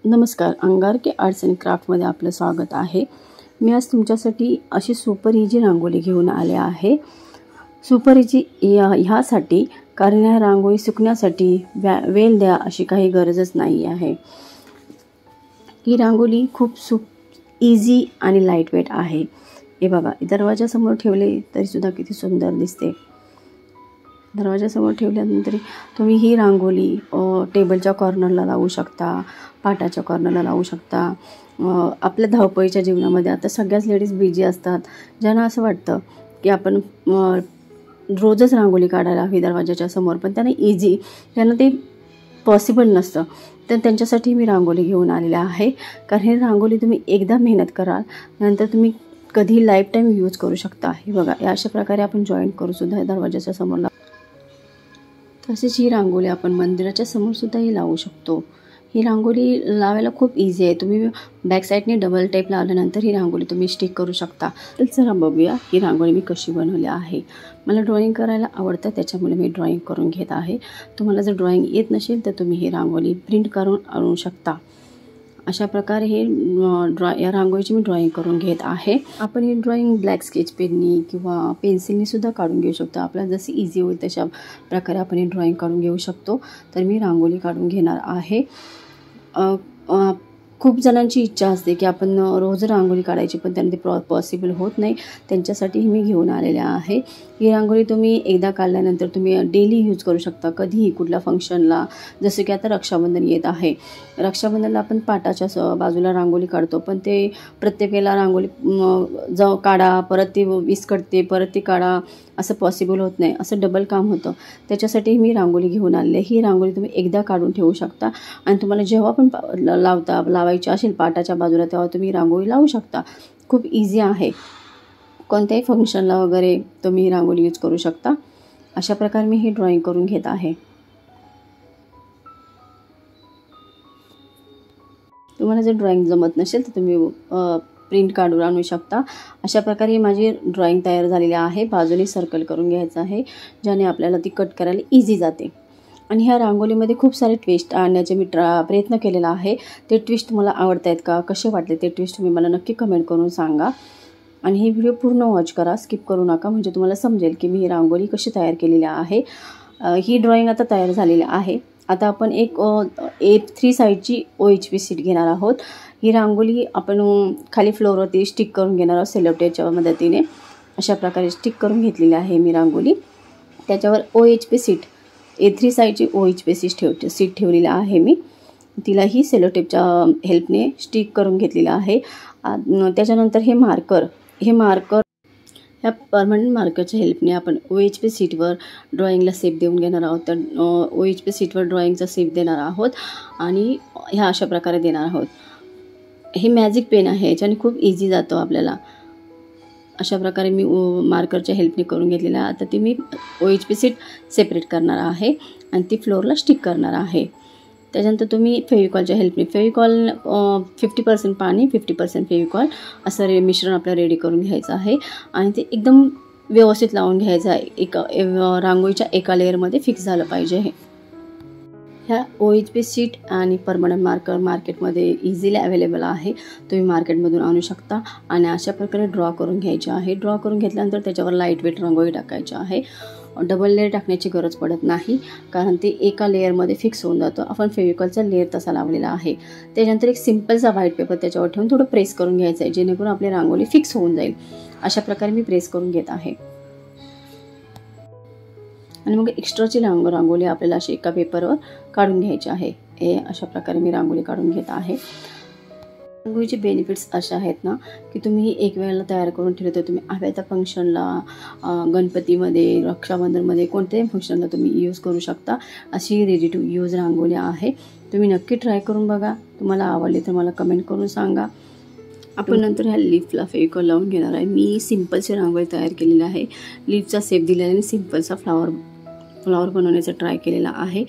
नमस्कार, Angarki arts and क्राफ्टमध्ये आपलं स्वागत आहे। मी आज तुमच्यासाठी अशी सुपर इझी रांगोळी घेऊन आले आहे। सुपर इझी ह्यासाठी कारण ह्या रांगोळी सुकण्यासाठी वेळ द्या अशी काही गरजच नाही आहे। ही रांगोळी खूप इझी आणि लाईट वेट आहे। हे बघा, दरवाजासमोर ठेवले तरी सुद्धा किती सुंदर दिसते। दरवाजासमोर ठेवल्यानंतर तुम्ही ही रांगोळी टेबलच्या कॉर्नरला लावू शकता, पाटाच्या कॉर्नरला लावू शकता। आपल्या धावपळीच्या जीवनामध्ये आता सगळ्याच लेडीज बिझी असतात, ज्यांना असं वाटतं की आपण रोजच रांगोळी काढायला हवी दरवाजाच्या समोर, पण त्यांना ते पॉसिबल नसतं। तर त्यांच्यासाठी मी रांगोळी घेऊन आलेली आहे। कारण ही रांगोळी तुम्ही एकदा मेहनत कराल, नंतर तुम्ही कधी लाईफ टाईम यूज करू शकता। हे बघा, अशा प्रकारे आपण जॉईंट करू सुद्धा दरवाजाच्या समोर। तसेच ही रांगोळी आपण मंदिराच्या समोर सुद्धा लावू शकतो। ही रांगोळी लावायला खूप इझी आहे। तुम्ही बॅक साईडने डबल टेप लावल्यानंतर ही रांगोळी तुम्ही स्टिक करू शकता। तर चला बघूया ही रांगोळी मी कशी बनवली आहे। मला ड्रॉइंग करायला आवडतं, त्याच्यामुळे मी ड्रॉइंग करून घेत आहे। तुम्हाला जर ड्रॉइंग येत नसेल तर तुम्ही ही रांगोळी प्रिंट करून आणू शकता। अशा प्रकारे या रांगोळीची मी ड्रॉइंग करून घेत आहे। आपण ही ड्रॉइंग ब्लॅक स्केच पेननी किंवा पेन्सिलनी सुद्धा काढून घेऊ शकतो। आपल्याला जशी इझी होईल तशा प्रकारे आपण ही ड्रॉइंग काढून घेऊ शकतो। तर मी रांगोळी काढून घेणार आहे। खूप जणांची इच्छा असते की आपण रोज रांगोळी काढायची, पण त्यांना ते पॉसिबल होत नाही। त्यांच्यासाठी मी घेऊन आलेले आहे। ही रांगोळी तुम्ही एकदा काढल्यानंतर तुम्ही डेली यूज करू शकता, कधीही कुठल्या फंक्शनला। जसं की आता रक्षाबंधन येत आहे, रक्षाबंधनला आपण पाटाच्या बाजूला रांगोळी काढतो, पण ते प्रत्येक वेळेला रांगोळी काढा, परत ती विस्कटते, परत ती काढा, असं पॉसिबल होत नाही, असं डबल काम होतं। त्याच्यासाठी मी रांगोळी घेऊन आलेली आहे। ही रांगोळी तुम्ही एकदा काढून ठेवू शकता आणि तुम्हाला जेव्हा पण लावायची असेल पाटाच्या बाजूला, तेव्हा तुम्ही रांगोळी लावू शकता। खूप इझी आहे, कोणत्याही फंक्शनला वगैरे तुम्ही ही रांगोळी यूज करू शकता। अशा प्रकारे मी ही ड्रॉइंग करून घेत आहे। तुम्हाला जर ड्रॉइंग जमत नसेल तर तुम्ही प्रिंट काढून आणू शकता। अशा प्रकारे माझी ड्रॉइंग तयार झालेली आहे। बाजूने सर्कल करून घ्यायचं आहे, ज्याने आपल्याला ती कट करायला इझी जाते। आणि ह्या रांगोळीमध्ये खूप सारे ट्विस्ट आणण्याचे मी प्रयत्न केलेला आहे। ते ट्विस्ट मला आवडत आहेत का, कसे वाटले ते ट्विस्ट तुम्ही मला नक्की कमेंट करून सांगा। आणि ही व्हिडिओ पूर्ण वॉच करा, स्किप करू नका, म्हणजे तुम्हाला समजेल की मी ही रांगोळी कशी तयार केलेली आहे। ही ड्रॉइंग आता तयार झालेली आहे। आता आपण एक A3 साईजची OHP शीट घेणार आहोत। ही रांगोळी आपण खाली फ्लोअरवरती स्टिक करून घेणार आहोत सेलो टेपच्या मदतीने। अशा प्रकारे स्टिक करून घेतलेली आहे मी रांगोळी। त्याच्यावर OHP शीट, A3 साईजची OHP शीट ठेवलेली आहे मी। तिलाही सेलो टेपच्या हेल्पने स्टिक करून घेतलेलं आहे। त्याच्यानंतर हे मार्कर ह्या परमनंट मार्करच्या हेल्पने आपण OHP शीटवर ड्रॉइंगला शेप देऊन घेणार आहोत। तर OHP शीटवर ड्रॉइंगचा शेप देणार आहोत आणि ह्या अशा प्रकारे देणार आहोत। हे मॅजिक पेन आहे, याच्याने खूप इझी जातो आपल्याला। अशा प्रकारे मी मार्करच्या हेल्पने करून घेतलेलं आहे। आता ती मी OHP शीट सेपरेट करणार आहे आणि ती फ्लोअरला स्टिक करणार आहे। त्याच्यानंतर तुम्ही फेविकॉलच्या हेल्पने 50% पाणी 50% फेविकॉल असं मिश्रण आपल्याला रेडी करून घ्यायचं आहे आणि ते एकदम व्यवस्थित लावून घ्यायचं आहे। रांगोळीच्या एका लेअरमध्ये फिक्स झालं पाहिजे। ह्या OHP शीट आणि परमनंट मार्कर मार्केटमध्ये इझिली अवेलेबल आहे, तुम्ही मार्केटमधून आणू शकता। आणि अशा प्रकारे ड्रॉ करून घ्यायचे आहे। ड्रॉ करून घेतल्यानंतर त्याच्यावर लाईट वेट रांगोळी टाकायची आहे। डबल लेअर टाकण्याची गरज पडत नाही, कारण ते एका लेअरमध्ये फिक्स होऊन जातं। आपण फेविकॉलचा लेअर तसा लावलेला आहे। त्याच्यानंतर एक सिम्पलचा व्हाईट पेपर त्याच्यावर ठेवून थोडं प्रेस करून घ्यायचं आहे, जेणेकरून आपली रांगोळी फिक्स होऊन जाईल। अशा प्रकारे मी प्रेस करून घेत आहे आणि मग एक्स्ट्राची रांगोळी आपल्याला अशी एका पेपरवर काढून घ्यायची आहे। हे अशा प्रकारे मी रांगोळी काढून घेत आहे। रांगोळीचे बेनिफिट्स असे आहेत ना की तुम्ही एक वेळेला तयार करून ठेवले तर तुम्ही हव्या त्या फंक्शनला, गणपतीमध्ये, रक्षाबंधनमध्ये, कोणत्याही फंक्शनला तुम्ही यूज करू शकता। अशी रेडी टू यूज रांगोळी आहे। तुम्ही नक्की ट्राय करून बघा। तुम्हाला आवडली तर मला कमेंट करून सांगा। आपण नंतर ह्या लीफला फेविकॉल लावून घेणार आहे। मी सिम्पलची रांगोळी तयार केलेली आहे। लीफचा शेप दिलेला आणि सिम्पलचा फ्लावर बनवण्याचा ट्राय केलेला आहे।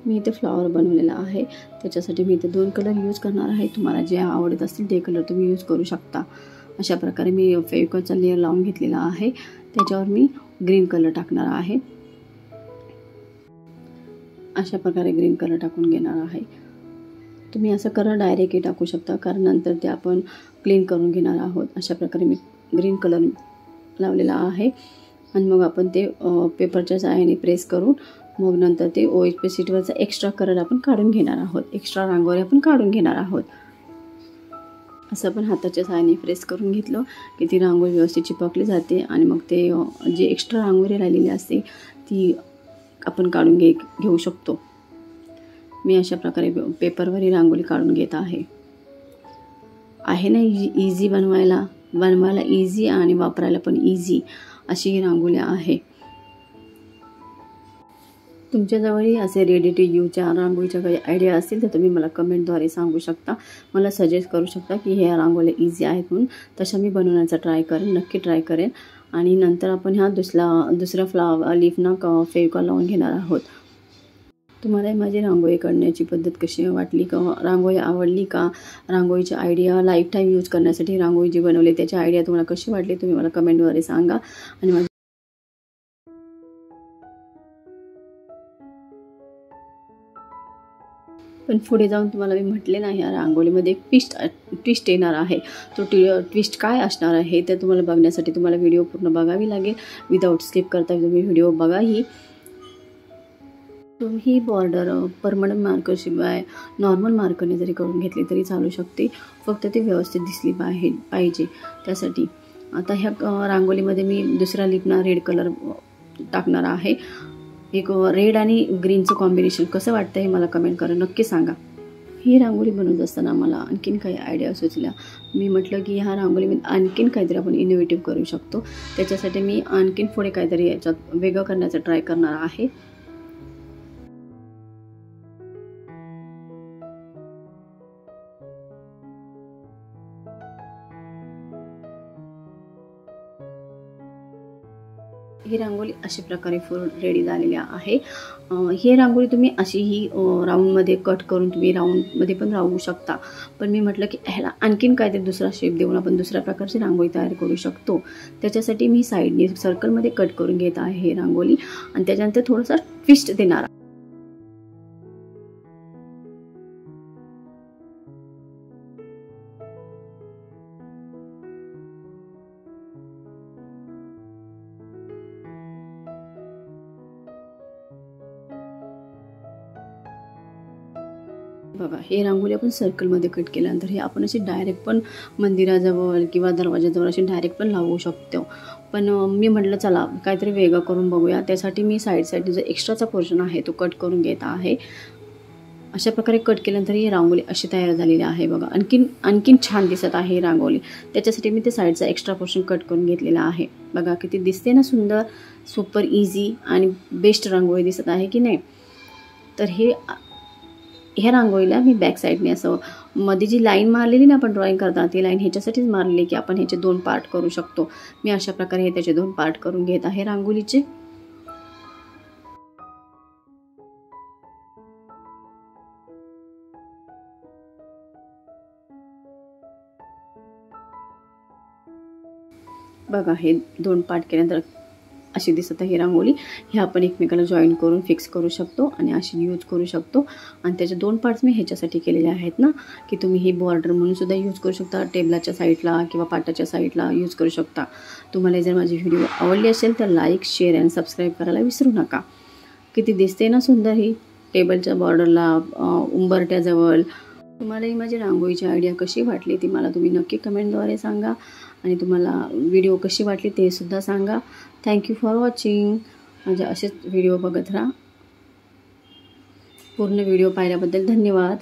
मी इथे फ्लॉवर बनवलेला आहे, त्याच्यासाठी मी इथे 2 कलर यूज करणार आहे। तुम्हाला जे आवडत असतील ते कलर तुम्ही यूज करू शकता। अशा प्रकारे मी फेविकॉलचा लेअर लावून घेतलेला आहे. त्याच्यावर मी ग्रीन कलर टाकणार आहे. अशा प्रकारे ग्रीन कलर टाकून घेणार आहे. तुम्ही असं कलर डायरेक्टही टाकू शकता, कारण नंतर ते आपण क्लीन करून घेणार आहोत. अशा प्रकारे मी ग्रीन कलर लावलेला आहे आणि मग आपण ते पेपरच्या सहाय्याने प्रेस करून मग नंतर ते OHP शीटवरचा एक्स्ट्रा कलर आपण काढून घेणार आहोत. एक्स्ट्रा रांगोळी आपण काढून घेणार आहोत. असं आपण हाताच्या सहाय्याने प्रेस करून घेतलं की ती रांगोळी व्यवस्थित चिपकली जाते आणि मग ते जे एक्स्ट्रा रांगोळी राहिलेली असते ती आपण काढून घेऊ शकतो. मी अशा प्रकारे पेपरवरही रांगोळी काढून घेत आहे. ना इझी बनवायला इझी आणि वापरायला पण इझी अशी ही रांगोळी आहे. तुमच्याजवळही असे रेडी टू यूजच्या रांगोळीच्या काही आयडिया असतील तर तुम्ही मला कमेंटद्वारे सांगू शकता. मला सजेस्ट करू शकता की ह्या रांगोळ्या इझी आहेत म्हणून. तशा मी बनवण्याचा नक्की ट्राय करेन. आणि नंतर आपण ह्या दुसऱ्या फ्लावर लीफना फेविकॉल लावून घेणार आहोत. तुम्हाला माझी रांगोळी काढण्याची पद्धत कशी वाटली का? रांगोळी आवडली का? रांगोळीची आयडिया लाईफ टाईम यूज करण्यासाठी रांगोळी जी बनवली त्याची आयडिया तुम्हाला कशी वाटली तुम्ही मला कमेंटद्वारे सांगा. आणि पण पुढे जाऊन तुम्हाला मी म्हटले नाही, या रांगोळीमध्ये एक ट्विस्ट येणार आहे. तो ट्विस्ट काय असणार आहे ते तुम्हाला बघण्यासाठी तुम्हाला व्हिडिओ पूर्ण बघावी लागेल. विदाऊट स्किप करता तुम्ही व्हिडिओ बघा. ही बॉर्डर परमनंट मार्करशिवाय नॉर्मल मार्करने जरी करून घेतली तरी चालू शकते. फक्त ते व्यवस्थित दिसली पाहिजे त्यासाठी. आता ह्या रांगोळीमध्ये मी दुसऱ्या लिपना रेड कलर टाकणार आहे. एक रेड आणि ग्रीनचं कॉम्बिनेशन कसं वाटतं हे मला कमेंट करा, नक्की सांगा. ही रांगोळी बनवत असताना मला आणखीन काही आयडिया सुचल्या. मी म्हटलं की ह्या रांगोळीमध्ये आणखीन काहीतरी आपण इनोव्हेटिव्ह करू शकतो. त्याच्यासाठी मी आणखीन पुढे काहीतरी याच्यात वेगळं करण्याचा ट्राय करणार आहे. ही रांगोळी अशा प्रकारे फुल रेडी झालेली आहे. ही रांगोळी तुम्ही अशीही राऊंडमध्ये कट करून तुम्ही राऊंडमध्ये पण राहू शकता. पण मी म्हटलं की ह्याला आणखीन काहीतरी दुसरा शेप देऊन आपण दुसऱ्या प्रकारची रांगोळी तयार करू शकतो. त्याच्यासाठी मी साईडने सर्कलमध्ये कट करून घेत आहे ही रांगोळी आणि त्याच्यानंतर थोडासा ट्विस्ट देणार. बघा, हे रांगोळी आपण सर्कलमध्ये कट केल्यानंतर हे आपण अशी डायरेक्ट पण मंदिराजवळ किंवा दरवाजाजवळ अशी डायरेक्ट पण लावू शकतो. पण मी म्हटलं चला काहीतरी वेगळं करून बघूया. त्यासाठी मी साईडने जो एक्स्ट्राचा पोर्शन आहे तो कट करून घेत आहे. अशा प्रकारे कट केल्यानंतर ही रांगोळी अशी तयार झालेली आहे. बघा, आणखीन छान दिसत आहे ही रांगोळी. त्याच्यासाठी मी ते साईडचा एक्स्ट्रा पोर्शन कट करून घेतलेला आहे. बघा किती दिसते ना सुंदर, सुपर इझी आणि बेस्ट रांगोळी दिसत आहे की नाही. तर ह्या रांगोळीला मी बॅक साईडने असं मध्ये जी लाईन मारलेली ना आपण ड्रॉइंग करताना ती लाईन ह्याच्यासाठीच मारलेली की आपण ह्याचे 2 पार्ट करू शकतो. मी अशा प्रकारे हे त्याचे 2 पार्ट करून घेत आहे रांगोळीचे. बघा, हे 2 पार्ट केल्यानंतर अशी दिसत आहे रांगोळी. हे आपण एकमेकाला जॉईन करून फिक्स करू शकतो आणि अशी यूज करू शकतो. आणि त्याचे 2 पार्ट्स मी ह्याच्यासाठी केलेले आहेत ना की तुम्ही ही बॉर्डर म्हणून सुद्धा यूज करू शकता, टेबलाच्या साईडला किंवा पाटाच्या साईडला यूज करू शकता. तुम्हाला जर माझी व्हिडिओ आवडली असेल तर लाईक, शेअर आणि सबस्क्राईब करायला विसरू नका. किती दिसते ना सुंदर ही टेबलच्या बॉर्डरला, उंबरट्याजवळ. तुम्हालाही माझी रांगोळीची आयडिया कशी वाटली ती मला तुम्ही नक्की कमेंटद्वारे सांगा. आणि तुम्हाला व्हिडिओ कशी वाटली ते सुद्धा सांगा. Thank you for watching. माझे असेच व्हिडिओ बघत राहा. पूर्ण व्हिडिओ पाहिल्याबद्दल धन्यवाद.